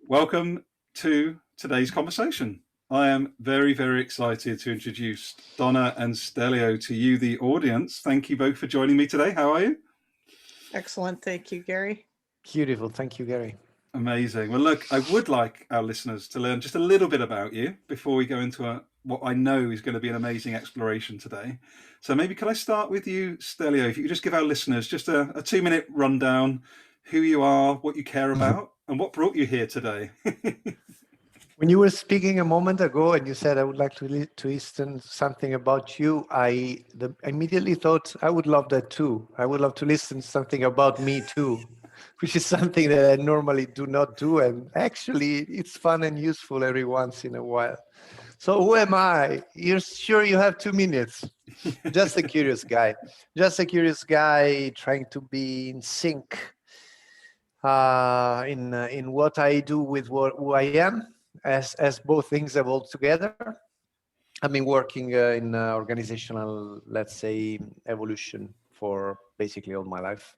Welcome to today's conversation. I am very, very excited to introduce Dawna and Stelio to you, the audience. Thank you both for joining me today. How are you? Excellent. Thank you, Gary. Beautiful. Thank you, Gary. Amazing. Well, look, I would like our listeners to learn just a little bit about you before we go into what I know is going to be an amazing exploration today. So maybe can I start with you, Stelio? If you could just give our listeners just a 2-minute rundown, who you are, what you care about, and what brought you here today. When you were speaking a moment ago and you said, I would like to listen something about you, I immediately thought, I would love that too. I would love to listen something about me too, which is something that I normally do not do. And actually, it's fun and useful every once in a while. So who am I? You're sure you have 2 minutes? Just a curious guy. Just a curious guy trying to be in sync in what I do with who I am. As both things evolve together. I've been working in organizational, let's say, evolution for basically all my life,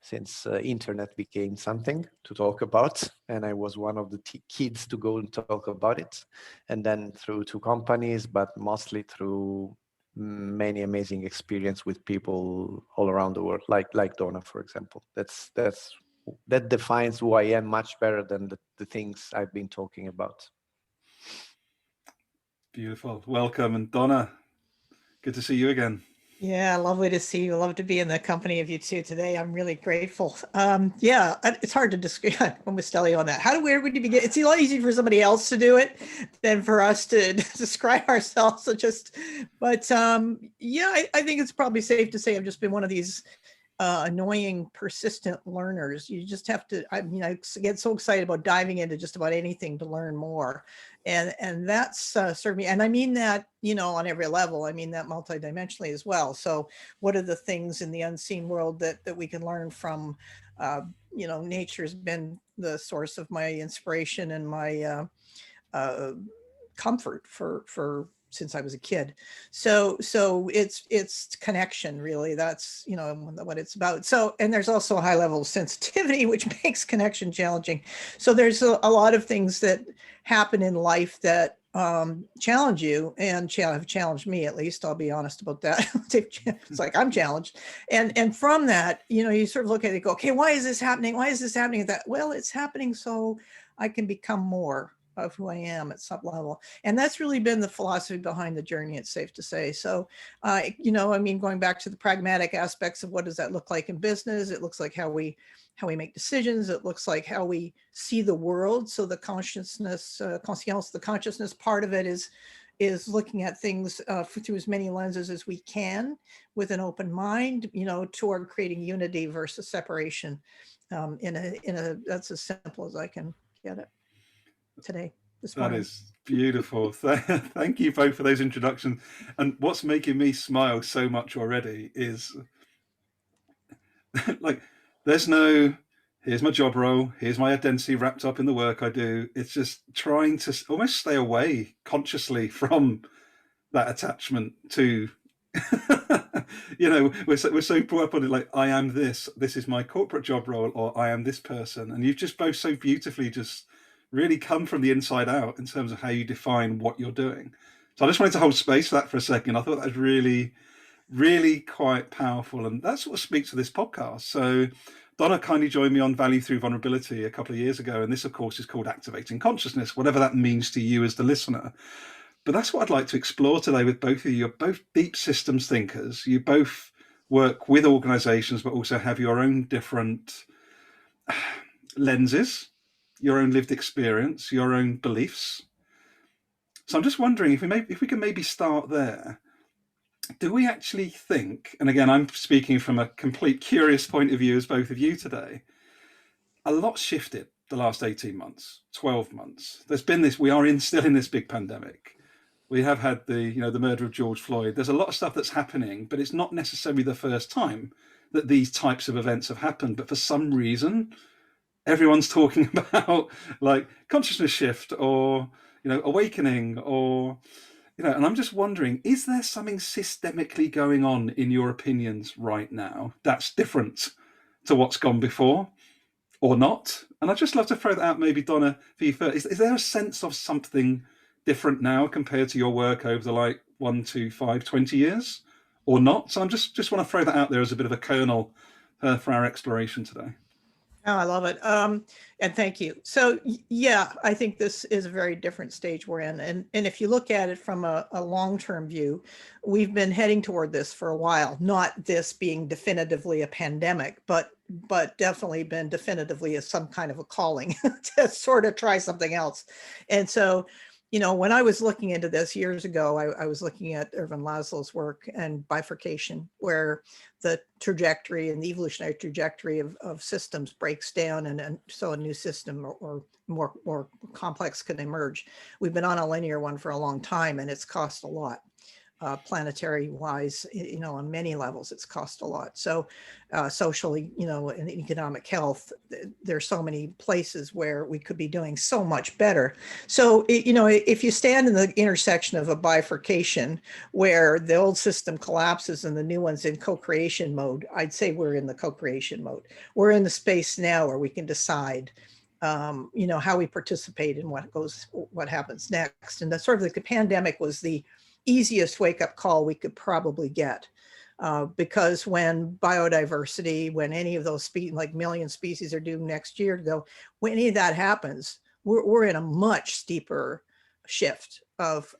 since internet became something to talk about, and I was one of the kids to go and talk about it, and then through two companies, but mostly through many amazing experience with people all around the world, like Dawna, for example. That defines who I am much better than the things I've been talking about. Beautiful. Welcome. And Dawna, good to see you again. Yeah, lovely to see you. Love to be in the company of you two today. I'm really grateful. It's hard to describe. I'm with Stelio on that. Where would you begin? It's a lot easier for somebody else to do it than for us to describe ourselves. I think it's probably safe to say I've just been one of these annoying, persistent learners. You just have to, I get so excited about diving into just about anything to learn more. And that's served me. And I mean that, on every level. I mean that multidimensionally as well. So what are the things in the unseen world that we can learn from? Nature's been the source of my inspiration and my comfort for since I was a kid. So it's connection, really. That's, what it's about. So, and there's also a high level of sensitivity, which makes connection challenging. So there's a lot of things that happen in life that challenge you and have challenged me, at least. I'll be honest about that. It's like I'm challenged. And from that, you sort of look at it and go, okay, why is this happening? Why is this happening? Well, it's happening so I can become more of who I am at some level. And that's really been the philosophy behind the journey, it's safe to say. So, going back to the pragmatic aspects of what does that look like in business, it looks like how we make decisions. It looks like how we see the world. So the consciousness, the consciousness part of it is looking at things through as many lenses as we can with an open mind, toward creating unity versus separation. That's as simple as I can get it today. That is beautiful. Thank you both for those introductions. And what's making me smile so much already is like, there's no, here's my job role, here's my identity wrapped up in the work I do. It's just trying to almost stay away consciously from that attachment to, we're so brought up on it, like, I am this is my corporate job role, or I am this person. And you've just both so beautifully just really come from the inside out in terms of how you define what you're doing. So I just wanted to hold space for that for a second. I thought that was really, really quite powerful. And that sort of speaks to this podcast. So Dawna kindly joined me on Value Through Vulnerability a couple of years ago. And this, of course, is called Activating Consciousness, whatever that means to you as the listener. But that's what I'd like to explore today with both of you. You're both deep systems thinkers. You both work with organizations, but also have your own different lenses, your own lived experience, your own beliefs. So I'm just wondering if we can maybe start there. Do we actually think, and again, I'm speaking from a complete curious point of view as both of you today, a lot's shifted the last 18 months, 12 months. There's been this, we are still in this big pandemic. We have had the murder of George Floyd. There's a lot of stuff that's happening, but it's not necessarily the first time that these types of events have happened. But for some reason, everyone's talking about like consciousness shift or, awakening or, and I'm just wondering, is there something systemically going on in your opinions right now that's different to what's gone before? or not? And I'd just love to throw that out, maybe Donna, for you first. Is there a sense of something different now compared to your work over the 1, 2, 5, 20 years, or not? So I'm just want to throw that out there as a bit of a kernel for our exploration today. Oh, I love it. And thank you. So yeah, I think this is a very different stage we're in. And if you look at it from a long-term view, we've been heading toward this for a while, not this being definitively a pandemic, but definitely been definitively as some kind of a calling to sort of try something else. And so, when I was looking into this years ago, I was looking at Ervin Laszlo's work and bifurcation, where the trajectory and the evolutionary trajectory of systems breaks down, and so a new system or more complex can emerge. We've been on a linear one for a long time, and it's cost a lot. Planetary wise, on many levels, it's cost a lot. So socially, in economic health, there's so many places where we could be doing so much better. So, if you stand in the intersection of a bifurcation where the old system collapses and the new one's in co-creation mode, I'd say we're in the co-creation mode. We're in the space now where we can decide how we participate in what happens next. And that's sort of like the pandemic was the easiest wake-up call we could probably get, because when biodiversity, when any of those million species are due next year to go, when any of that happens, we're in a much steeper shift of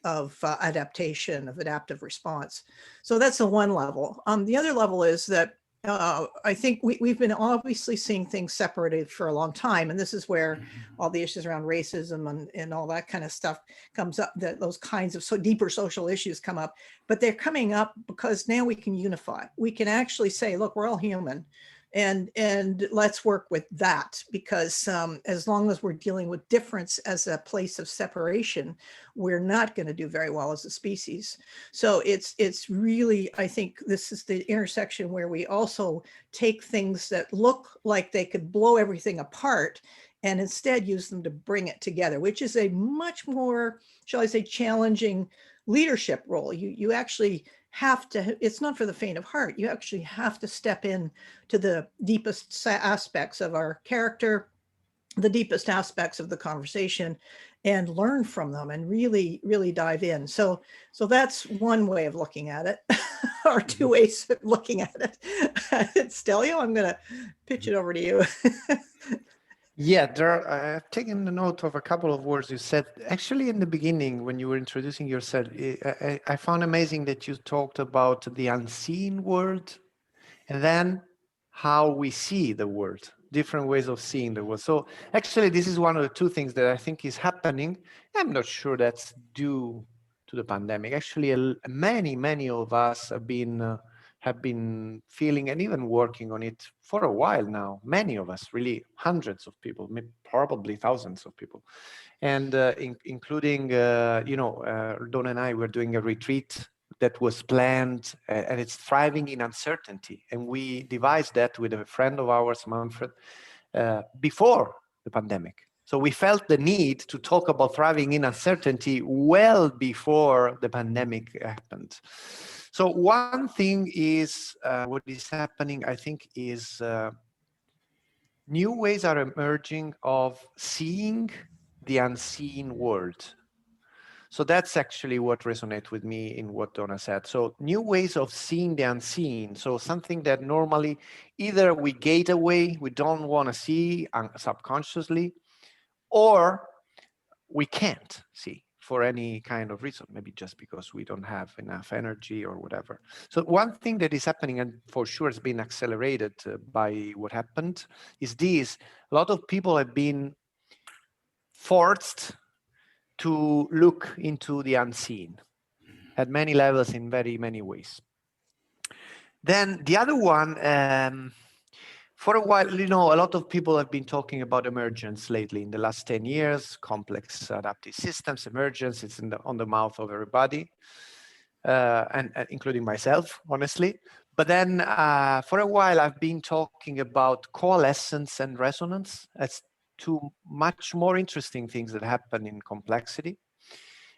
adaptation, of adaptive response. So that's the one level. The other level is that I think we've been obviously seeing things separated for a long time. And this is where all the issues around racism and all that kind of stuff comes up, that those kinds of deeper social issues come up, but they're coming up because now we can unify. We can actually say, look, we're all human, and let's work with that, because as long as we're dealing with difference as a place of separation, we're not going to do very well as a species. So it's really, I think this is the intersection where we also take things that look like they could blow everything apart and instead use them to bring it together, which is a much more, shall I say, challenging leadership role. You actually have to, it's not for the faint of heart. You actually have to step in to the deepest aspects of our character, the deepest aspects of the conversation, and learn from them and really, really dive in. So that's one way of looking at it, or two ways of looking at it. Stelio, I'm going to pitch it over to you. Yeah, I've taken the note of a couple of words you said. Actually, in the beginning, when you were introducing yourself, I found amazing that you talked about the unseen world, and then how we see the world, different ways of seeing the world. So actually, this is one of the two things that I think is happening. I'm not sure that's due to the pandemic. Actually, many of us have been feeling and even working on it for a while now. Many of us, really hundreds of people, probably thousands of people. And including, Dawna and I were doing a retreat that was planned, and it's thriving in uncertainty. And we devised that with a friend of ours, Manfred, before the pandemic. So we felt the need to talk about thriving in uncertainty well before the pandemic happened. So one thing is what is happening, I think, is new ways are emerging of seeing the unseen world. So that's actually what resonates with me in what Dawna said. So new ways of seeing the unseen. So something that normally either we gate away, we don't want to see subconsciously, or we can't see for any kind of reason, maybe just because we don't have enough energy or whatever. So one thing that is happening, and for sure has been accelerated by what happened, is this. A lot of people have been forced to look into the unseen at many levels in very many ways. Then the other one, for a while, a lot of people have been talking about emergence lately in the last 10 years, complex adaptive systems, emergence, it's on the mouth of everybody, and including myself, honestly. But then for a while, I've been talking about coalescence and resonance as two much more interesting things that happen in complexity.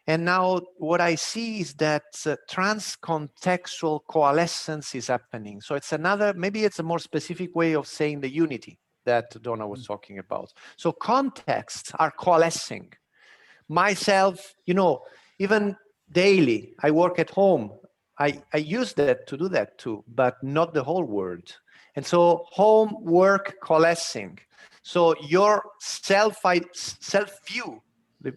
And now what I see is that transcontextual coalescence is happening. So it's maybe it's a more specific way of saying the unity. that Dawna was talking about. So contexts are coalescing. Myself, even daily, I work at home. I use that to do that too, but not the whole world. And so home, work, coalescing. So your self-view,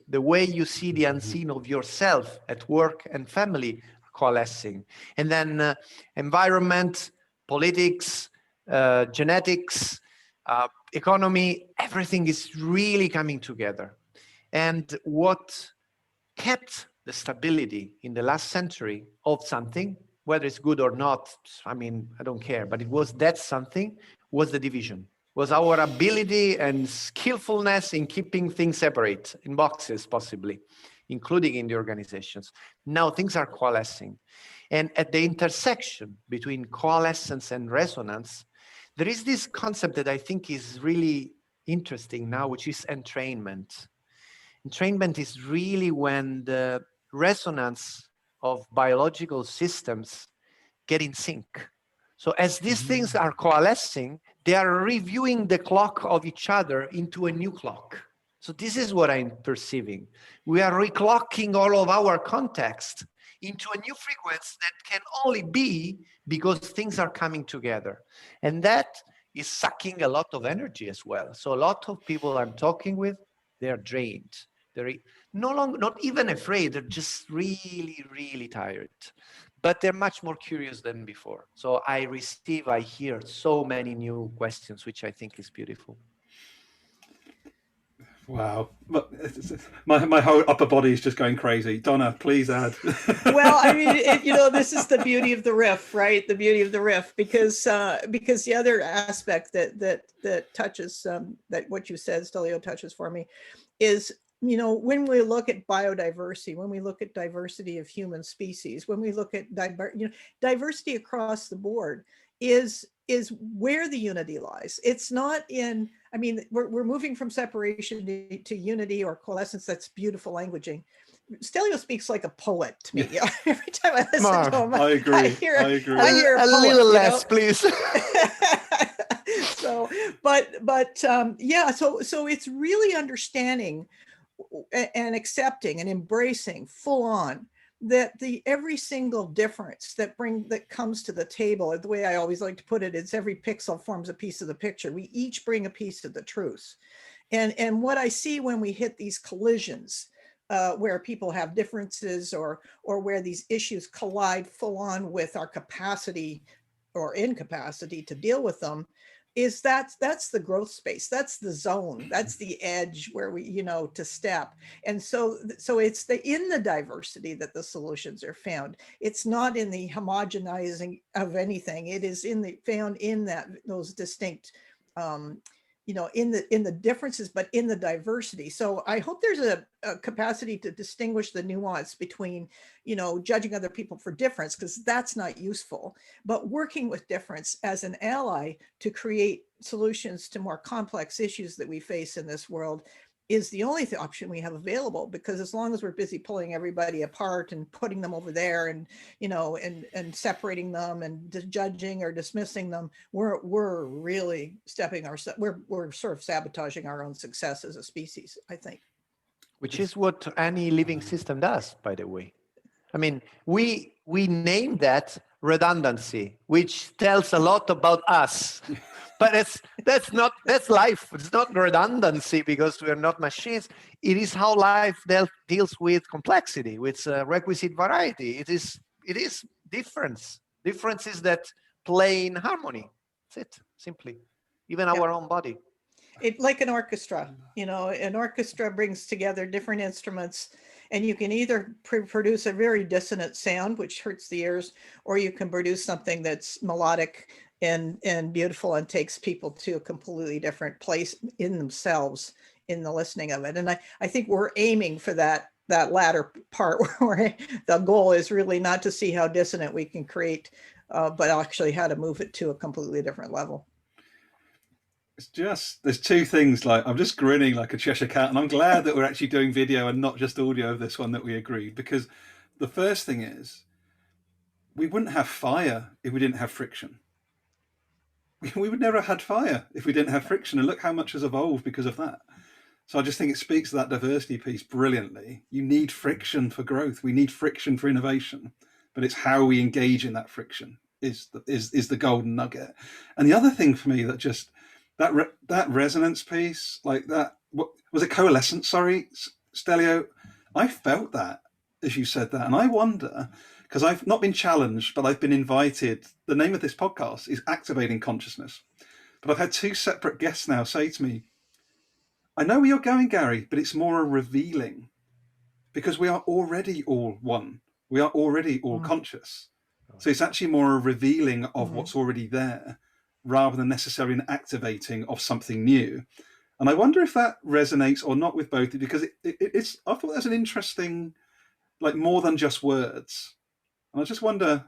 the way you see the unseen of yourself at work and family, coalescing. And then environment, politics, genetics, economy, everything is really coming together. And what kept the stability in the last century of something, whether it's good or not, I mean, I don't care, but it was that something, was the division, was our ability and skillfulness in keeping things separate, in boxes possibly, including in the organizations. Now things are coalescing. And at the intersection between coalescence and resonance, there is this concept that I think is really interesting now, which is entrainment. Entrainment is really when the resonance of biological systems get in sync. So as these things are coalescing, they are reviewing the clock of each other into a new clock. So this is what I'm perceiving. We are reclocking all of our context into a new frequency that can only be because things are coming together. And that is sucking a lot of energy as well. So a lot of people I'm talking with, they're drained. They're not even afraid, they're just really, really tired. But they're much more curious than before. So I hear so many new questions, which I think is beautiful. Wow. My whole upper body is just going crazy. Dawna, please add. Well, I mean, this is the beauty of the riff, right? The beauty of the riff, because the other aspect that touches, that what you said, Stelio, touches for me, is, when we look at biodiversity, when we look at diversity of human species, when we look at diversity across the board, is where the unity lies. It's not in, I mean, we're moving from separation to unity or coalescence. That's beautiful languaging. Stelio speaks like a poet to me. Yeah. Every time I listen to him, I agree. I hear I agree. a poet, little less, please. So, yeah. So it's really understanding and accepting and embracing full on that every single difference that comes to the table, the way I always like to put it, is every pixel forms a piece of the picture. We each bring a piece of the truth. And what I see when we hit these collisions, where people have differences or where these issues collide full on with our capacity or incapacity to deal with them, is that's the growth space. That's the zone. That's the edge where we, to step. And so it's in the diversity that the solutions are found. It's not in the homogenizing of anything. It is found in those distinct, in the differences, but in the diversity. So I hope there's a capacity to distinguish the nuance between, judging other people for difference, because that's not useful, but working with difference as an ally to create solutions to more complex issues that we face in this world is the only option we have available. Because as long as we're busy pulling everybody apart and putting them over there and, and separating them and judging or dismissing them, we're really we're sort of sabotaging our own success as a species, I think. Which is what any living system does, by the way. I mean, we name that redundancy, which tells a lot about us. But that's life. It's not redundancy because we are not machines. It is how life deals with complexity, with requisite variety. It is differences that play in harmony. That's it, simply. Even our own body. It like an orchestra, an orchestra brings together different instruments, and you can either produce a very dissonant sound, which hurts the ears, or you can produce something that's melodic and beautiful and takes people to a completely different place in themselves in the listening of it. And I think we're aiming for that latter part where the goal is really not to see how dissonant we can create, but actually how to move it to a completely different level. There's two things, like I'm just grinning like a Cheshire cat, and I'm glad that we're actually doing video and not just audio of this one, that we agreed, because the first thing is we wouldn't have fire if we didn't have friction. we would never have had fire if we didn't have friction. And look how much has evolved because of that. So I just think it speaks to that diversity piece brilliantly. You need friction for growth. We need friction for innovation, but it's how we engage in that friction is the golden nugget. And the other thing for me that just that resonance piece, like that, what was it, coalescence? Sorry, Stelio. I felt that as you said that, and I wonder, because I've not been challenged, but I've been invited. The name of this podcast is Activating Consciousness, but I've had two separate guests now say to me, I know where you're going, Gary, but it's more a revealing, because we are already all one. We are already all conscious. So it's actually more a revealing of what's already there, rather than necessarily an activating of something new. And I wonder if that resonates or not with both, because it's, I thought that's an interesting, like, more than just words. And I just wonder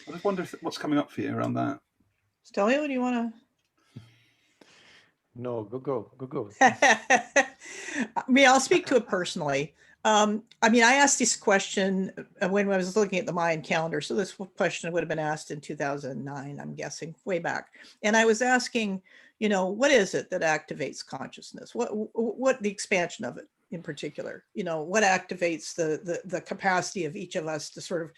if, what's coming up for you around that. Stelio, do you want to? No, go. I mean, I'll speak to it personally. I mean, I asked this question when I was looking at the Mayan calendar. So this question would have been asked in 2009, I'm guessing, way back. And I was asking, you know, what is it that activates consciousness? What the expansion of it in particular? You know, what activates the capacity of each of us to sort of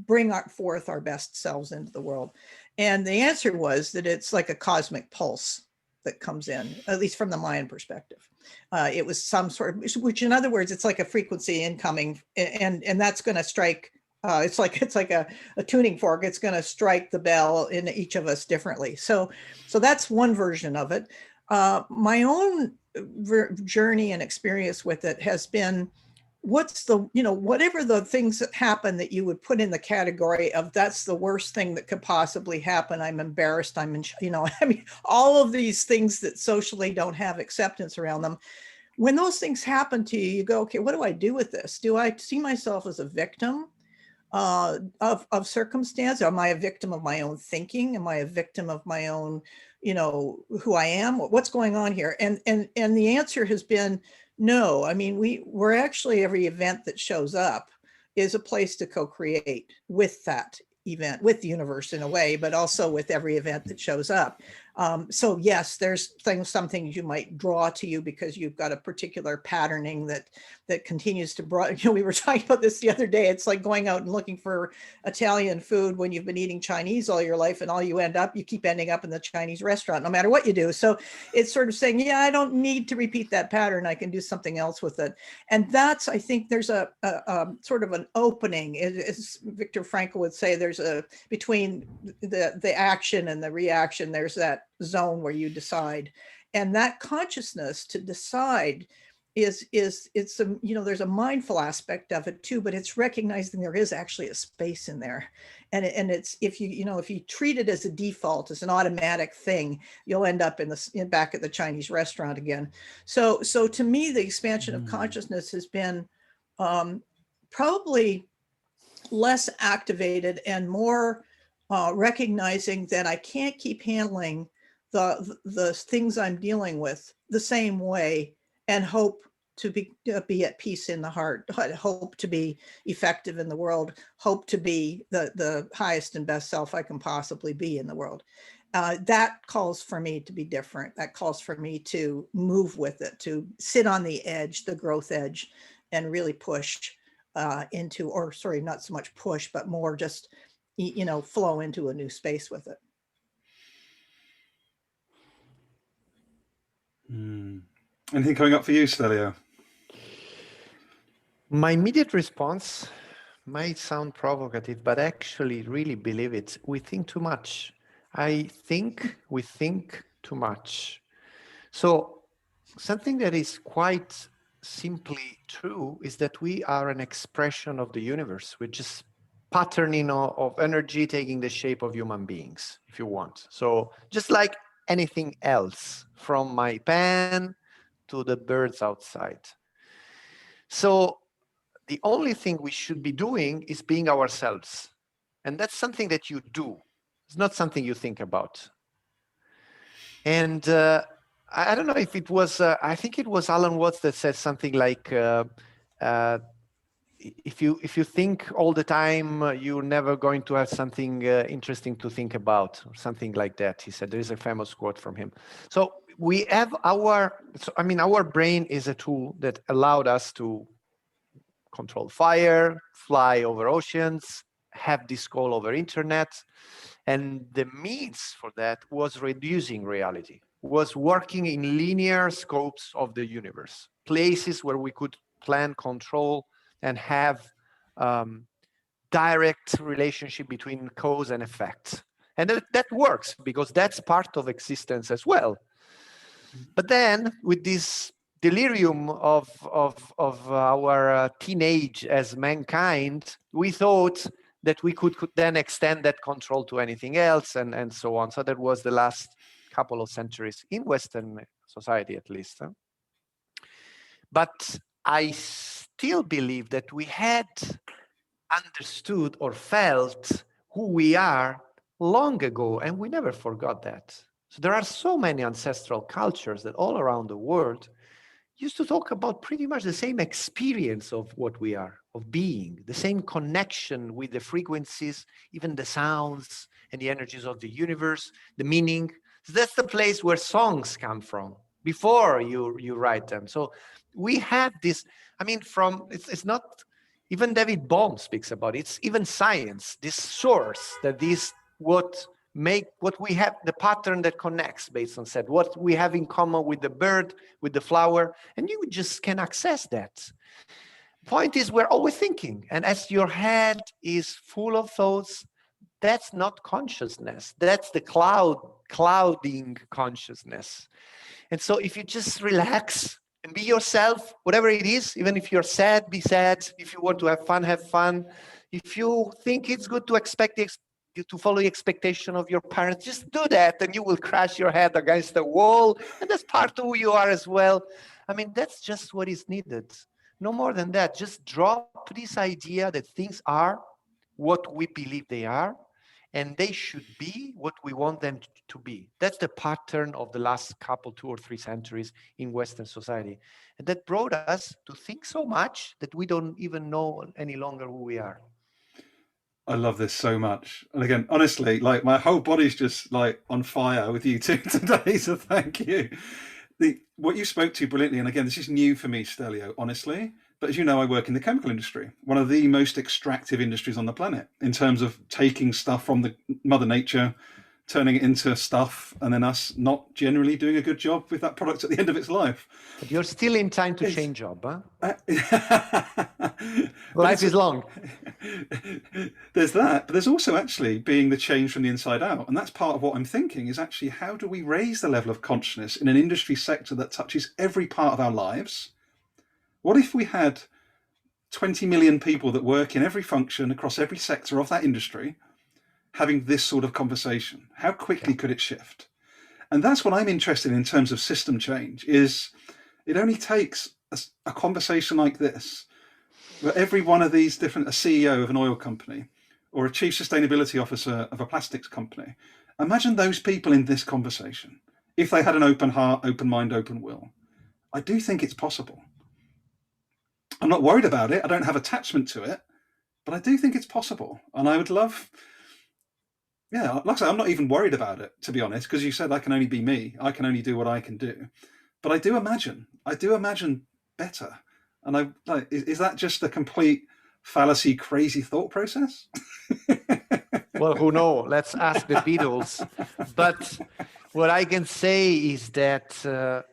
bring forth our best selves into the world? And the answer was that it's like a cosmic pulse that comes in, at least from the Mayan perspective. It was some sort of, which in other words, it's like a frequency incoming, and that's going to strike. It's like a tuning fork. It's going to strike the bell in each of us differently. So that's one version of it. My own journey and experience with it has been, what's the, you know, whatever the things that happen that you would put in the category of that's the worst thing that could possibly happen. I'm embarrassed. I'm in, you know, I mean, all of these things that socially don't have acceptance around them. When those things happen to you, you go, okay, what do I do with this? Do I see myself as a victim of circumstance? Am I a victim of my own thinking? Am I a victim of my own, you know, who I am? What's going on here? And the answer has been no. I mean, we're actually, every event that shows up is a place to co-create with that event, with the universe in a way, but also with every event that shows up. So yes, there's some things you might draw to you because you've got a particular patterning that continues to you know, we were talking about this the other day. It's like going out and looking for Italian food when you've been eating Chinese all your life, and all you keep ending up in the Chinese restaurant, no matter what you do. So it's sort of saying, yeah, I don't need to repeat that pattern. I can do something else with it. And that's, I think there's a sort of an opening, as Viktor Frankl would say, there's between the action and the reaction, there's that zone where you decide. And that consciousness to decide it's a, you know, there's a mindful aspect of it too, but it's recognizing there is actually a space in there. And it's, if you treat it as a default, as an automatic thing, you'll end up back at the Chinese restaurant again. So to me, the expansion of consciousness has been probably less activated and more recognizing that I can't keep handling the things I'm dealing with the same way and hope to be at peace in the heart, hope to be effective in the world, hope to be the highest and best self I can possibly be in the world. That calls for me to be different. That calls for me to move with it, to sit on the edge, the growth edge, and really push into, or sorry, not so much push, but more just, you know, flow into a new space with it. Anything coming up for you, Stelio? My immediate response might sound provocative, but actually really believe it. We think too much. I think we think too much. So something that is quite simply true is that we are an expression of the universe. We're just patterning of energy taking the shape of human beings, if you want. So just like anything else, from my pen to the birds outside. So the only thing we should be doing is being ourselves. And that's something that you do. It's not something you think about. And I don't know if it was, I think it was Alan Watts that said something like, if you think all the time, you're never going to have something interesting to think about, or something like that. He said, there is a famous quote from him. So we have our brain is a tool that allowed us to control fire, fly over oceans, have this call over internet. And the means for that was reducing reality, was working in linear scopes of the universe, places where we could plan, control, and have direct relationship between cause and effect. And that works because that's part of existence as well. But then with this delirium of our teenage as mankind, we thought that we could then extend that control to anything else and so on. So that was the last couple of centuries in Western society, at least. But I still believe that we had understood or felt who we are long ago, and we never forgot that. So there are so many ancestral cultures that all around the world used to talk about pretty much the same experience of what we are, of being, the same connection with the frequencies, even the sounds and the energies of the universe, the meaning. So that's the place where songs come from before you write them. So we have this, it's not, even David Bohm speaks about it. It's even science, this source that this, what we have, the pattern that connects based on said, what we have in common with the bird, with the flower, and you just can access that. Point is, we're always thinking, and as your head is full of thoughts, that's not consciousness. That's the clouding consciousness. And so if you just relax and be yourself, whatever it is, even if you're sad, be sad. If you want to have fun. If you think it's good to expect to follow the expectation of your parents, just do that and you will crash your head against the wall. And that's part of who you are as well. That's just what is needed. No more than that. Just drop this idea that things are what we believe they are, and they should be what we want them to be. That's the pattern of the last couple, 2 or 3 centuries in Western society. And that brought us to think so much that we don't even know any longer who we are. I love this so much. And again, honestly, like my whole body's just like on fire with you two today. So thank you. What you spoke to brilliantly, and again, this is new for me, Stelio, honestly. But as you know, I work in the chemical industry, one of the most extractive industries on the planet in terms of taking stuff from the Mother Nature, turning it into stuff, and then us not generally doing a good job with that product at the end of its life. But you're still in time to change job, huh? Life is long. There's that, but there's also actually being the change from the inside out. And that's part of what I'm thinking is actually, how do we raise the level of consciousness in an industry sector that touches every part of our lives? What if we had 20 million people that work in every function across every sector of that industry having this sort of conversation? How quickly could it shift? And that's what I'm interested in terms of system change, is it only takes a conversation like this, where every one of these different, a CEO of an oil company or a chief sustainability officer of a plastics company, imagine those people in this conversation, if they had an open heart, open mind, open will. I do think it's possible. I'm not worried about it. I don't have attachment to it, but I do think it's possible. And I would love, like I say, I'm not even worried about it, to be honest, because you said I can only be me. I can only do what I can do. But I do imagine better. And is that just a complete fallacy, crazy thought process? Well, who knows? Let's ask the Beatles. But what I can say is that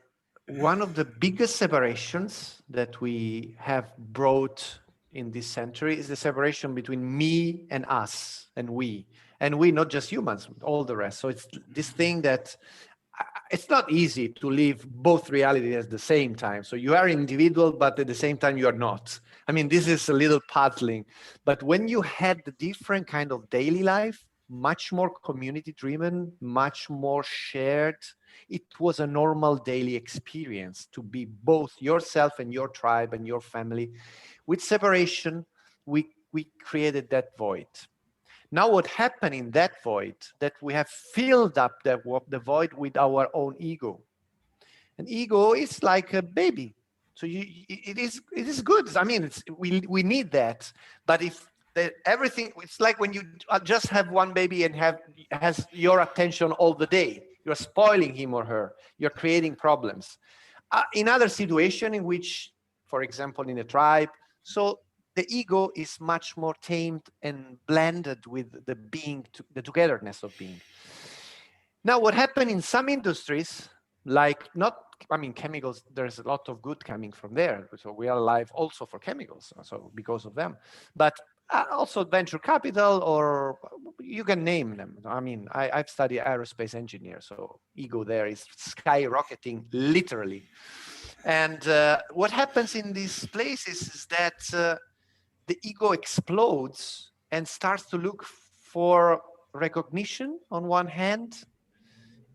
one of the biggest separations that we have brought in this century is the separation between me and us and we. And we, not just humans, all the rest. So it's this thing that it's not easy to live both realities at the same time. So you are individual, but at the same time, you are not. This is a little puzzling. But when you had the different kind of daily life, much more community driven, much more shared, it was a normal daily experience to be both yourself and your tribe and your family. With separation, we created that void. Now what happened in that void, that we have filled up the void with our own ego. An ego is like a baby. So it is good. I mean, we need that. But if everything, it's like when you just have one baby and has your attention all the day, you're spoiling him or her. You're creating problems. In other situation in which, for example, in a tribe, so the ego is much more tamed and blended with the being, the togetherness of being. Now, what happened in some industries, like chemicals, there's a lot of good coming from there. So we are alive also for chemicals, so because of them. But also venture capital, or you can name them. I mean, I've studied aerospace engineer, so ego there is skyrocketing, literally. And what happens in these places is that the ego explodes and starts to look for recognition on one hand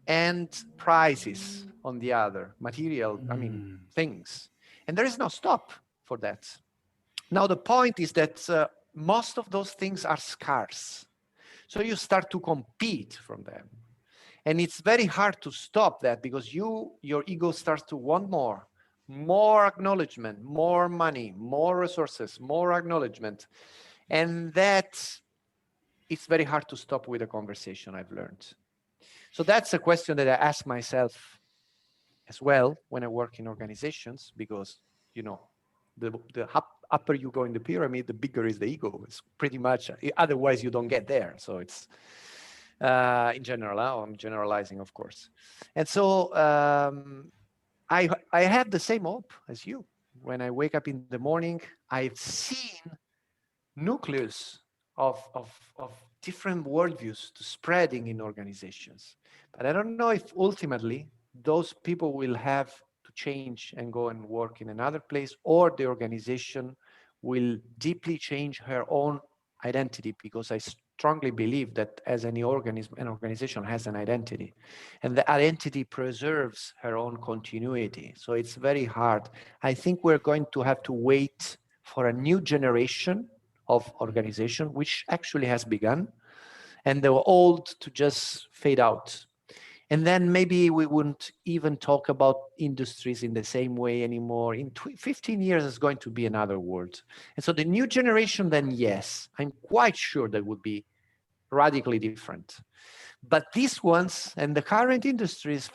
and prizes on the other, material, things. And there is no stop for that. Now, the point is that most of those things are scarce. So you start to compete from them. And it's very hard to stop that, because your ego starts to want more acknowledgement, more money, more resources, more acknowledgement. And that it's very hard to stop with a conversation, I've learned. So that's a question that I ask myself as well when I work in organizations, because, the upper you go in the pyramid, the bigger is the ego. It's pretty much, otherwise you don't get there. So it's in general, I'm generalizing, of course. And so I have the same hope as you. When I wake up in the morning, I've seen nucleus of different worldviews to spreading in organizations. But I don't know if ultimately those people will have to change and go and work in another place, or the organization will deeply change her own identity, because I strongly believe that as any organism, an organization has an identity, and the identity preserves her own continuity. So it's very hard. I think we're going to have to wait for a new generation of organization, which actually has begun, and the old to just fade out. And then maybe we wouldn't even talk about industries in the same way anymore. In 15 years, it's going to be another world. And so the new generation, then yes, I'm quite sure that would be radically different. But these ones and the current industries,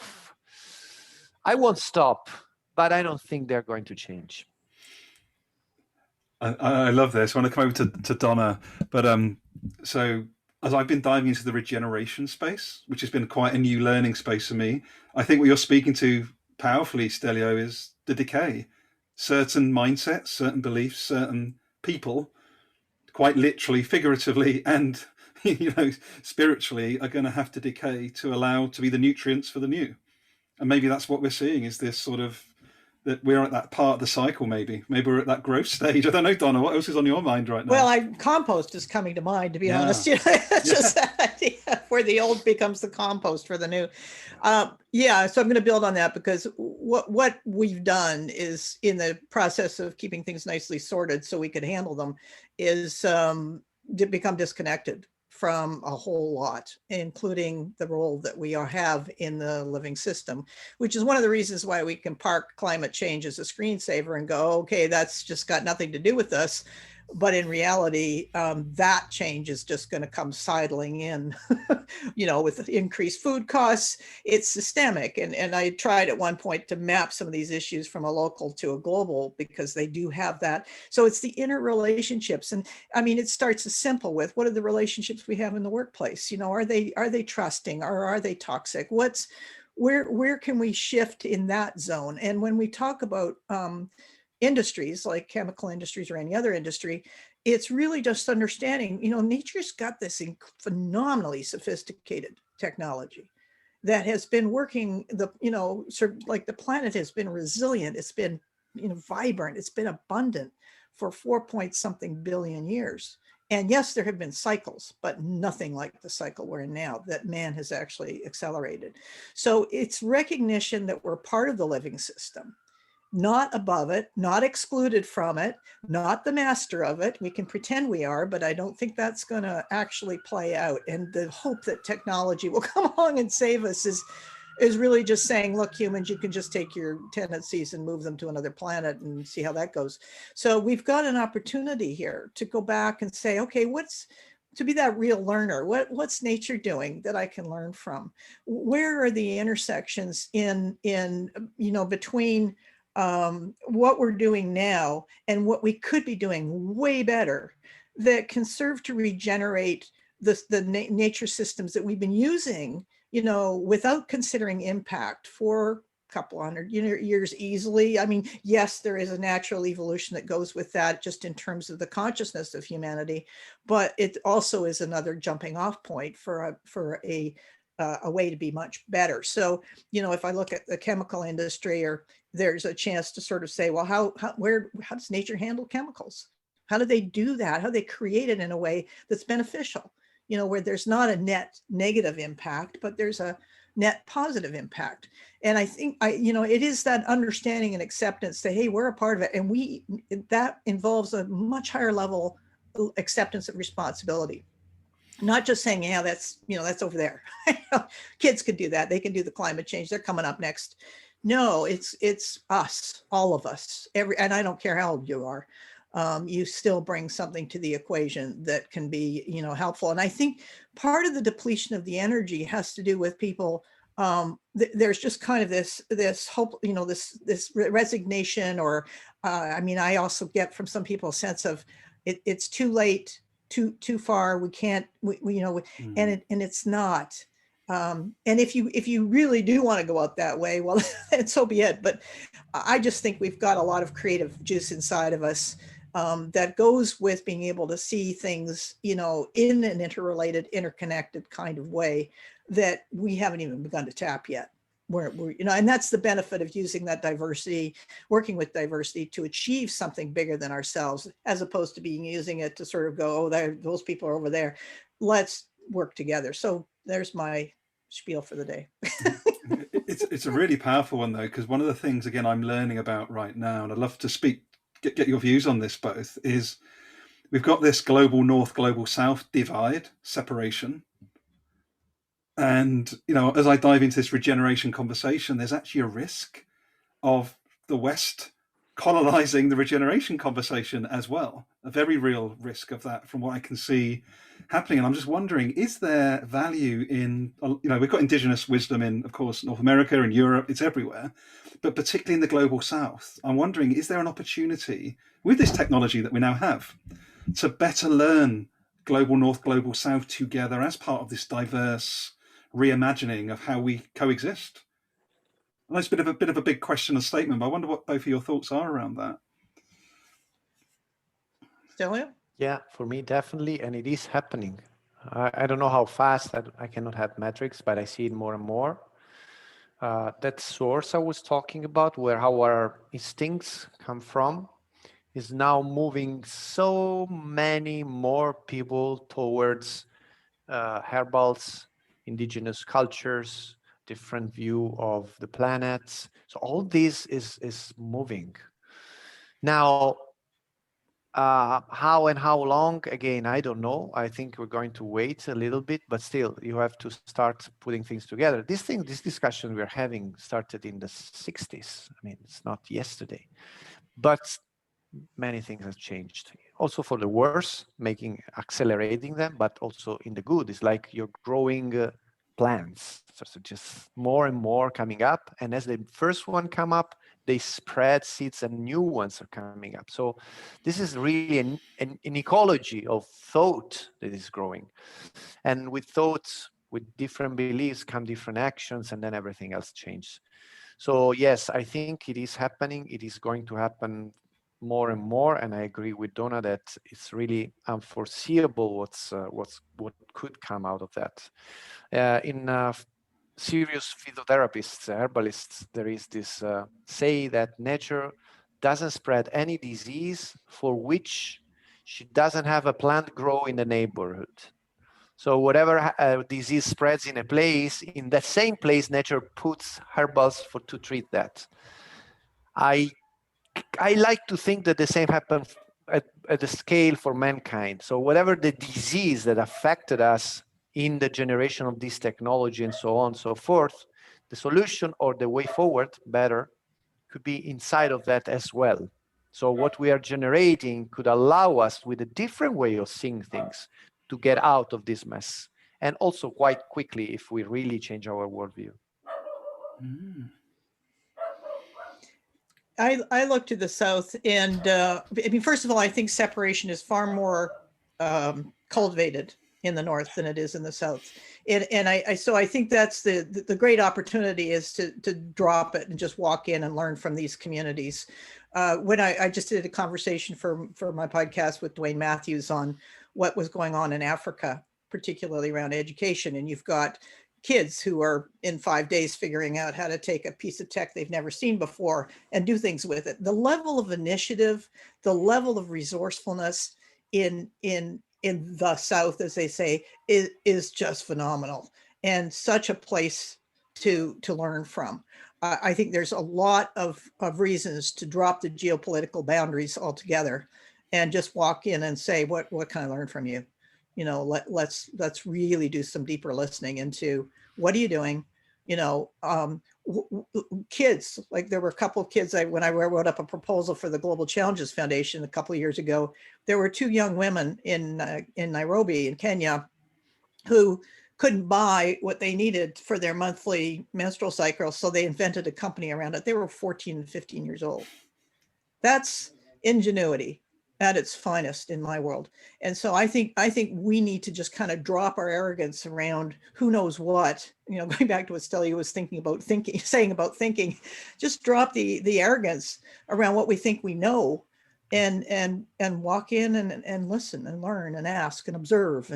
I won't stop, but I don't think they're going to change. I love this. I want to come over to Dawna, but so as I've been diving into the regeneration space, which has been quite a new learning space for me, I think what you're speaking to powerfully, Stelio, is the decay. Certain mindsets, certain beliefs, certain people, quite literally, figuratively, and spiritually, are going to have to decay to allow to be the nutrients for the new. And maybe that's what we're seeing, is this sort of, that we're at that part of the cycle. Maybe we're at that growth stage. I don't know, Dawna, what else is on your mind right now? Well, compost is coming to mind, to be honest. It's just that idea where the old becomes the compost for the new. So I'm going to build on that, because what we've done is, in the process of keeping things nicely sorted so we could handle them, is become disconnected from a whole lot, including the role that we have in the living system, which is one of the reasons why we can park climate change as a screensaver and go, okay, that's just got nothing to do with us. But in reality, that change is just going to come sidling in, with increased food costs. It's systemic. And I tried at one point to map some of these issues from a local to a global, because they do have that. So it's the interrelationships. And I mean, it starts as simple with, what are the relationships we have in the workplace? Are they trusting, or are they toxic? Where can we shift in that zone? And when we talk about industries like chemical industries or any other industry, it's really just understanding, nature's got this phenomenally sophisticated technology that has been working, sort of like the planet has been resilient. It's been, vibrant. It's been abundant for 4-point-something billion years. And yes, there have been cycles, but nothing like the cycle we're in now that man has actually accelerated. So it's recognition that we're part of the living system, not above it, not excluded from it, not the master of it. We can pretend we are, but I don't think that's going to actually play out. And the hope that technology will come along and save us is is really just saying, look, humans, you can just take your tendencies and move them to another planet and see how that goes. So we've got an opportunity here to go back and say, okay, to be that real learner, what's nature doing that I can learn from? Where are the intersections in between what we're doing now and what we could be doing way better that can serve to regenerate the nature systems that we've been using, without considering impact for a couple hundred years easily. I mean, yes, there is a natural evolution that goes with that just in terms of the consciousness of humanity, but it also is another jumping off point for a way to be much better. So, if I look at the chemical industry, or there's a chance to sort of say, well, how does nature handle chemicals? How do they do that? How do they create it in a way that's beneficial? Where there's not a net negative impact, but there's a net positive impact. And I think it is that understanding and acceptance that, hey, we're a part of it. And that involves a much higher level acceptance of responsibility. Not just saying, yeah, that's over there. Kids could do that. They can do the climate change. They're coming up next. No, it's us, all of us, and I don't care how old you are. You still bring something to the equation that can be, helpful. And I think part of the depletion of the energy has to do with people. There's just kind of this hope, this resignation, or I also get from some people a sense of it's too late, too far. We can't, and it's not. And if you really do want to go out that way, well, and so be it. But I just think we've got a lot of creative juice inside of us that goes with being able to see things, in an interrelated, interconnected kind of way that we haven't even begun to tap yet. And that's the benefit of using that diversity, working with diversity to achieve something bigger than ourselves, as opposed to using it to sort of go, oh, those people are over there. Let's work together. So there's my spiel for the day. It's a really powerful one, though, because one of the things, again, I'm learning about right now, and I'd love to get your views on this both, is we've got this global north, global south divide, separation. And, as I dive into this regeneration conversation, there's actually a risk of the West colonizing the regeneration conversation as well. A very real risk of that from what I can see happening. And I'm just wondering, is there value in, we've got indigenous wisdom in, of course, North America and Europe, it's everywhere, but particularly in the global South. I'm wondering, is there an opportunity with this technology that we now have to better learn global North, global South together as part of this diverse reimagining of how we coexist? I know it's a bit of a big question and statement, but I wonder what both of your thoughts are around that. Stelio? Yeah, for me, definitely. And it is happening. I don't know how fast, I cannot have metrics, but I see it more and more. That source I was talking about, where our instincts come from, is now moving so many more people towards herbals, indigenous cultures, different view of the planets. So all this is moving. Now, how and how long, again, I don't know. I think we're going to wait a little bit, but still, you have to start putting things together. This discussion we're having started in the 60s. I mean, it's not yesterday, but many things have changed. Also for the worse, accelerating them, but also in the good. It's like you're growing plants, so just more and more coming up. And as the first one come up, they spread seeds and new ones are coming up. So this is really an ecology of thought that is growing. And with thoughts, with different beliefs come different actions, and then everything else changes. So yes, I think it is happening. It is going to happen more and more, and I agree with Dawna that it's really unforeseeable what could come out of that. In serious phytotherapists, herbalists, there is this say that nature doesn't spread any disease for which she doesn't have a plant grow in the neighborhood. So whatever disease spreads in a place, in that same place, nature puts herbals to treat that. I like to think that the same happens at the scale for mankind. So whatever the disease that affected us in the generation of this technology and so on and so forth, the solution or the way forward better could be inside of that as well. So what we are generating could allow us with a different way of seeing things to get out of this mess, and also quite quickly if we really change our worldview. I look to the South, and I mean, first of all, I think separation is far more cultivated in the North than it is in the South. And so I think that's the great opportunity is to drop it and just walk in and learn from these communities. When I just did a conversation for my podcast with Dwayne Matthews on what was going on in Africa, particularly around education. And you've got kids who are in 5 days figuring out how to take a piece of tech they've never seen before and do things with it. The level of initiative, the level of resourcefulness in the South, as they say, is just phenomenal, and such a place to learn from. I think there's a lot of reasons to drop the geopolitical boundaries altogether and just walk in and say, what can I learn from you? You know, let's really do some deeper listening into what are you doing? You know, kids, like there were a couple of kids, when I wrote up a proposal for the Global Challenges Foundation a couple of years ago, there were 2 young women in Nairobi in Kenya who couldn't buy what they needed for their monthly menstrual cycle. So they invented a company around it. They were 14 and 15 years old. That's ingenuity at its finest in my world. And so I think we need to just kind of drop our arrogance around who knows what, you know, going back to what Stelio was saying about thinking, just drop the arrogance around what we think we know, and walk in and listen and learn and ask and observe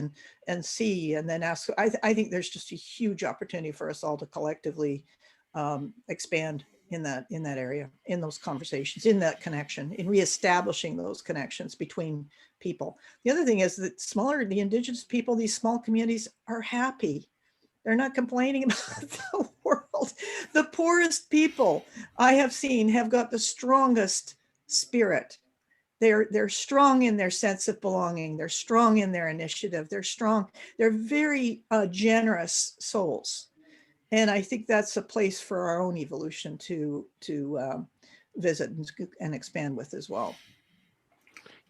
and see and then ask. I think there's just a huge opportunity for us all to collectively expand in that area, in those conversations, in that connection, in reestablishing those connections between people. The other thing is that the indigenous people, these small communities are happy. They're not complaining about the world. The poorest people I have seen have got the strongest spirit. They're strong in their sense of belonging. They're strong in their initiative. They're strong. They're very generous souls. And I think that's a place for our own evolution to visit and expand with as well.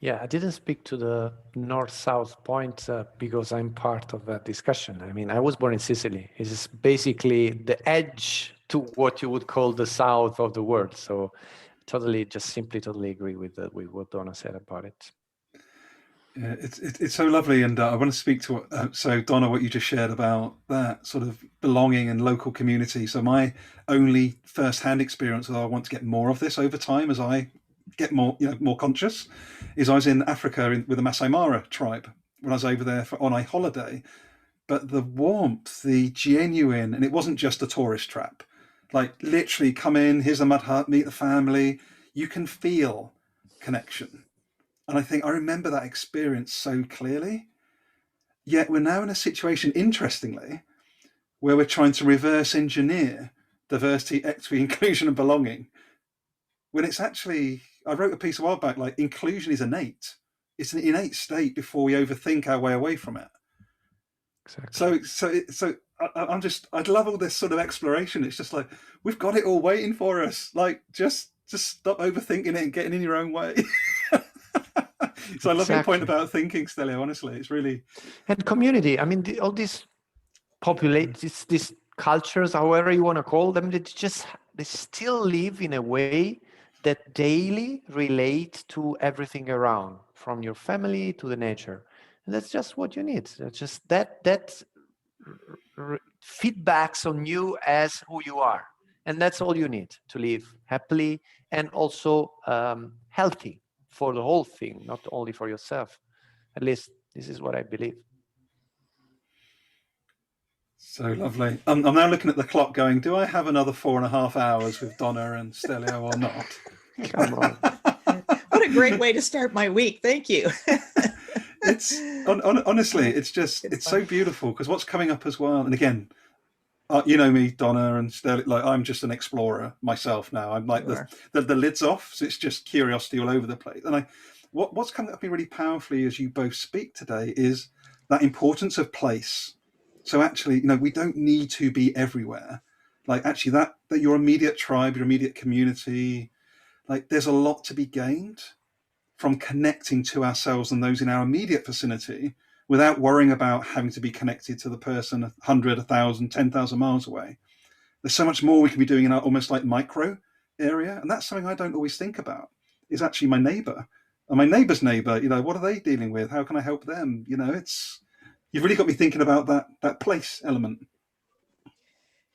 Yeah, I didn't speak to the north-south point because I'm part of that discussion. I mean, I was born in Sicily. It's basically the edge to what you would call the south of the world. So totally agree with what Dawna said about it. Yeah, it's so lovely, and I want to speak to so Dawna, what you just shared about that sort of belonging and local community. So my only first-hand experience, although I want to get more of this over time as I get more conscious, is I was in Africa with the Masai Mara tribe when I was over there on a holiday. But the warmth, the genuine, and it wasn't just a tourist trap. Like literally, come in, here's a mud hut, meet the family. You can feel connection. And I think I remember that experience so clearly. Yet we're now in a situation, interestingly, where we're trying to reverse engineer diversity, equity, inclusion, and belonging. When it's actually, I wrote a piece a while back, like inclusion is innate. It's an innate state before we overthink our way away from it. Exactly. So I'd love all this sort of exploration. It's just like, we've got it all waiting for us. Like, just stop overthinking it and getting in your own way. So I love your point about thinking, Stelio. Honestly, it's really, and community. I mean, all these these cultures, however you want to call them, they still live in a way that daily relate to everything around, from your family to the nature. And that's just what you need. That's just that feedbacks on you as who you are, and that's all you need to live happily and also healthy for the whole thing, not only for yourself. At least this is what I believe. so lovely. I'm now looking at the clock going, do I have another 4.5 hours with Dawna and Stelio or not? Come on. What a great way to start my week. Thank you. It's honestly, it's so beautiful, because what's coming up as well, and again, you know me, Dawna and Stelio, like I'm just an explorer myself now. I'm like the lid's off, so it's just curiosity all over the place. And what's coming up really powerfully as you both speak today is that importance of place. So actually, we don't need to be everywhere. like actually that your immediate tribe, your immediate community, like there's a lot to be gained from connecting to ourselves and those in our immediate vicinity without worrying about having to be connected to the person 100, 1,000, 10,000 miles away. There's so much more we can be doing in our almost like micro area. And that's something I don't always think about, is actually my neighbor and my neighbor's neighbor. You know, what are they dealing with? How can I help them? You know, you've really got me thinking about that place element.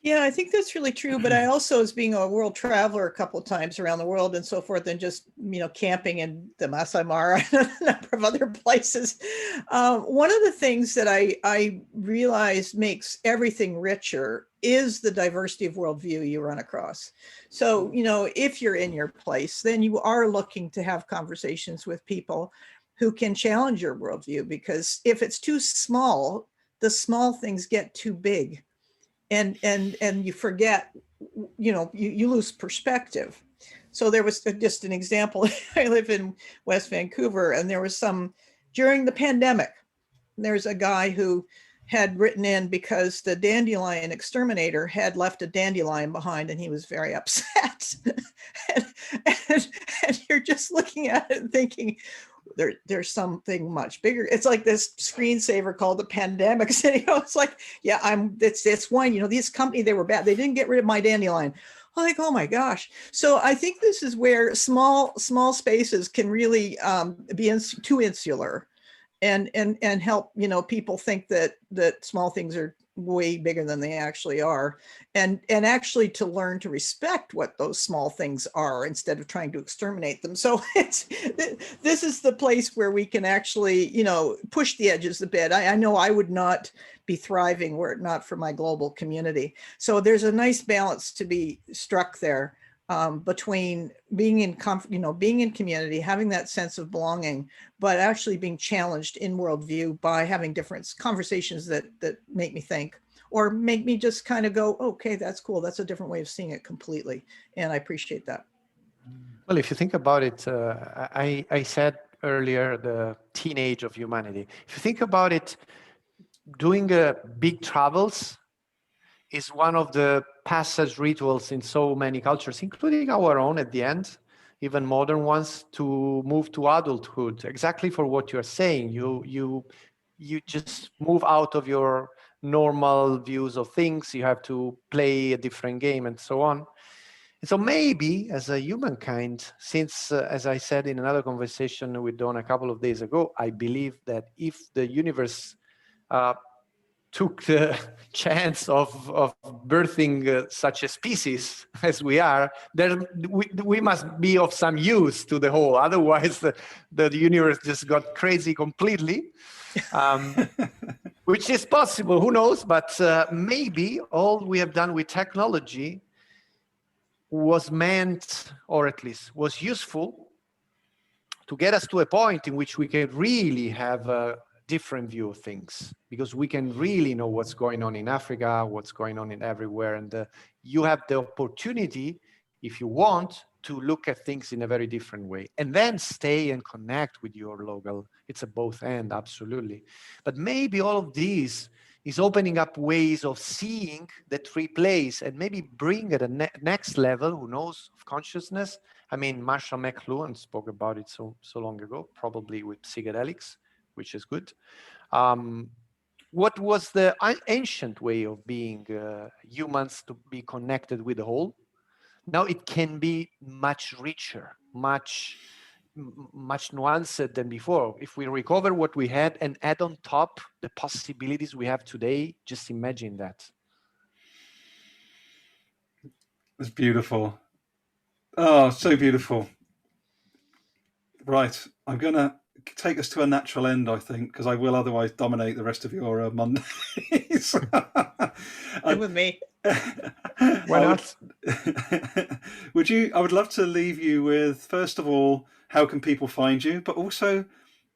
Yeah, I think that's really true. But I also, as being a world traveler a couple of times around the world and so forth, and just, camping in the Masai Mara and a number of other places, one of the things that I realized makes everything richer is the diversity of worldview you run across. So, if you're in your place, then you are looking to have conversations with people who can challenge your worldview, because if it's too small, the small things get too big. And you forget, you lose perspective. So there was just an example. I live in West Vancouver, and there was during the pandemic, there's a guy who had written in because the dandelion exterminator had left a dandelion behind, and he was very upset. and you're just looking at it and thinking, there's something much bigger. It's like this screensaver called the pandemic. It's like, yeah, it's one, this company, they were bad. They didn't get rid of my dandelion. I'm like, oh my gosh. So I think this is where small spaces can really be too insular and help, people think that small things are way bigger than they actually are, and actually to learn to respect what those small things are instead of trying to exterminate them. So this is the place where we can actually, push the edges a bit. I know I would not be thriving were it not for my global community. So there's a nice balance to be struck there, between being in being in community, having that sense of belonging, but actually being challenged in worldview by having different conversations that make me think, or make me just kind of go, okay, that's cool. That's a different way of seeing it completely. And I appreciate that. Well, if you think about it, I said earlier, the teenage of humanity. If you think about it, doing big travels is one of the passage rituals in so many cultures, including our own at the end, even modern ones, to move to adulthood. Exactly for what you're saying, you just move out of your normal views of things. You have to play a different game and so on. And so maybe as a humankind, since as I said in another conversation with Dawna a couple of days ago, I believe that if the universe took the chance of birthing such a species as we are, then we must be of some use to the whole. Otherwise, the universe just got crazy completely, which is possible, who knows? But maybe all we have done with technology was meant, or at least was useful, to get us to a point in which we can really have a different view of things, because we can really know what's going on in Africa, what's going on in everywhere. And you have the opportunity, if you want, to look at things in a very different way, and then stay and connect with your local. It's a both and, absolutely. But maybe all of these is opening up ways of seeing that replace and maybe bring at a next level, who knows, of consciousness. I mean, Marshall McLuhan spoke about it so long ago, probably with psychedelics, which is good. What was the ancient way of being humans, to be connected with the whole? Now it can be much richer, much nuanced than before. If we recover what we had and add on top the possibilities we have today, just imagine that. It's beautiful. Oh, so beautiful. Right. I'm going to take us to a natural end, I think, because I will otherwise dominate the rest of your Mondays. And with me. Why not? I would love to leave you with, first of all, how can people find you, but also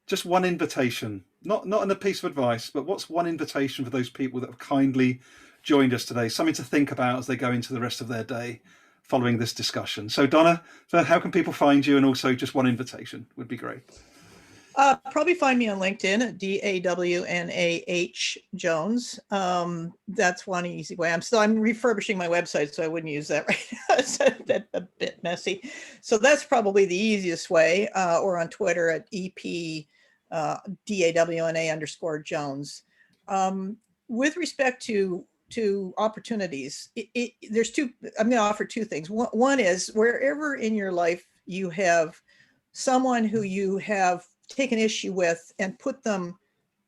just one invitation, not in a piece of advice, but what's one invitation for those people that have kindly joined us today, something to think about as they go into the rest of their day following this discussion. So Dawna, how can people find you? And also just one invitation would be great. Probably find me on LinkedIn at DAWNAH Jones. That's one easy way. I'm refurbishing my website, so I wouldn't use that right now. It's a bit messy. So that's probably the easiest way, or on Twitter at EP DAWNA_Jones. With respect to opportunities, there's two. I'm going to offer two things. One is wherever in your life you have someone who you have taken issue with and put them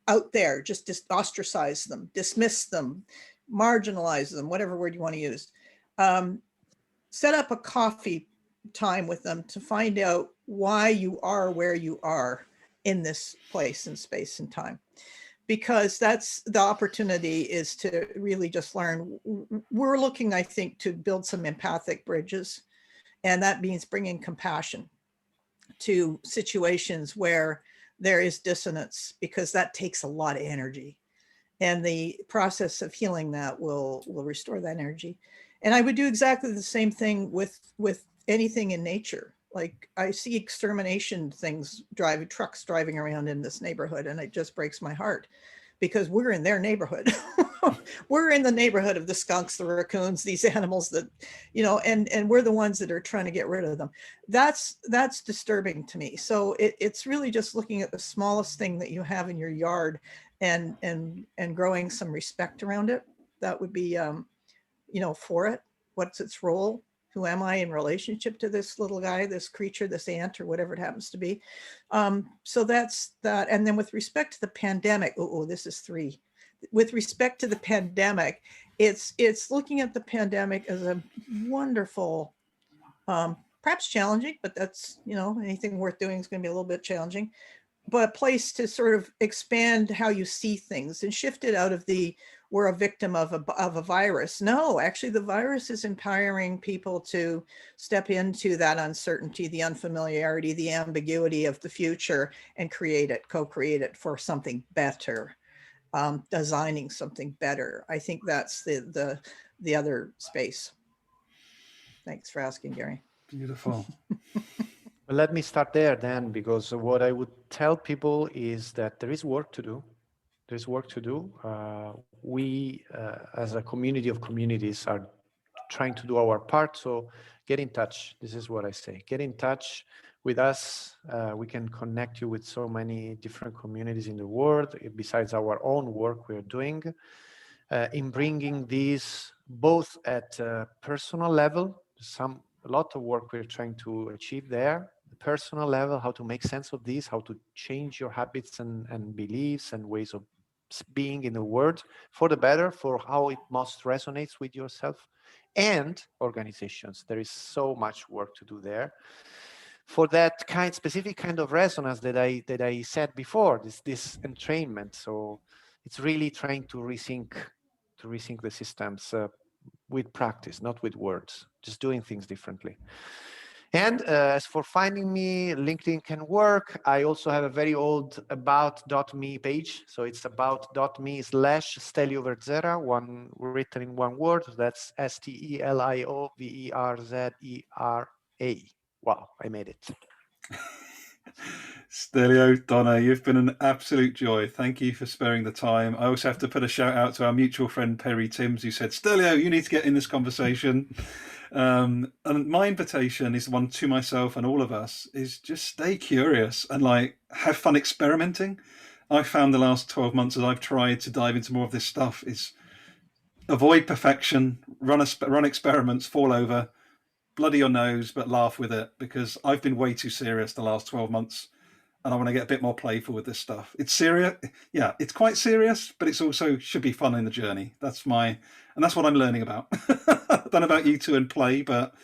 out there, just ostracize them, dismiss them, marginalize them, whatever word you want to use. Set up a coffee time with them to find out why you are where you are in this place and space and time. Because that's the opportunity, is to really just learn. We're looking, I think, to build some empathic bridges. And that means bringing compassion to situations where there is dissonance, because that takes a lot of energy. And the process of healing that will restore that energy. And I would do exactly the same thing with anything in nature. Like I see extermination things, trucks driving around in this neighborhood, and it just breaks my heart, because we're in their neighborhood. We're in the neighborhood of the skunks, the raccoons, these animals that, and we're the ones that are trying to get rid of them. That's disturbing to me. So it's really just looking at the smallest thing that you have in your yard and growing some respect around it. That would be, for it. What's its role? Who am I in relationship to this little guy, this creature, this ant, or whatever it happens to be? So that's that. And then with respect to the pandemic, this is 3. With respect to the pandemic, it's looking at the pandemic as a wonderful, perhaps challenging, but that's, anything worth doing is going to be a little bit challenging, but a place to sort of expand how you see things and shift it out of we're a victim of a virus. No, actually the virus is empowering people to step into that uncertainty, the unfamiliarity, the ambiguity of the future, and co-create it for something better, designing something better. I think that's the other space. Thanks for asking, Gary. Beautiful. Well, let me start there then, because what I would tell people is that there is work to do. There's work to do. We, as a community of communities, are trying to do our part. So get in touch. This is what I say. Get in touch with us. We can connect you with so many different communities in the world, besides our own work we're doing, in bringing these both at a personal level. A lot of work we're trying to achieve there. The personal level, how to make sense of this, how to change your habits and beliefs and ways of being in the world for the better, for how it most resonates with yourself, and organizations. There is so much work to do there for that specific kind of resonance that I said before, this entrainment. So it's really trying to rethink the systems with practice, not with words, just doing things differently. And as for finding me, LinkedIn can work. I also have a very old about.me page. So it's about.me/Stelio Verzera, written in one word. That's STELIOVERZERA. Wow, I made it. Stelio, Dawna, you've been an absolute joy. Thank you for sparing the time. I also have to put a shout out to our mutual friend Perry Timms, who said, Stelio, you need to get in this conversation. And my invitation is one to myself and all of us, is just stay curious and have fun experimenting. I've found the last 12 months, as I've tried to dive into more of this stuff, is avoid perfection, run experiments, fall over, bloody your nose, but laugh with it, because I've been way too serious the last 12 months. And I want to get a bit more playful with this stuff. It's serious. Yeah, it's quite serious, but it's also should be fun in the journey. That's what I'm learning about. I don't know about you two and play, but.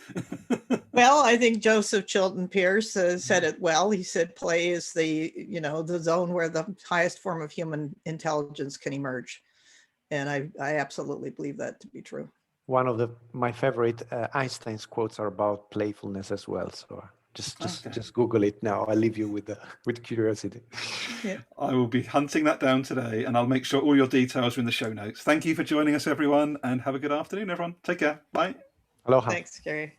Well, I think Joseph Chilton Pierce said it well. He said play is the zone where the highest form of human intelligence can emerge. And I absolutely believe that to be true. One of my favorite Einstein's quotes are about playfulness as well. So just Google it now. I'll leave you with curiosity. Yeah. I will be hunting that down today, and I'll make sure all your details are in the show notes. Thank you for joining us, everyone, and have a good afternoon, everyone. Take care. Bye. Aloha. Thanks, Gary.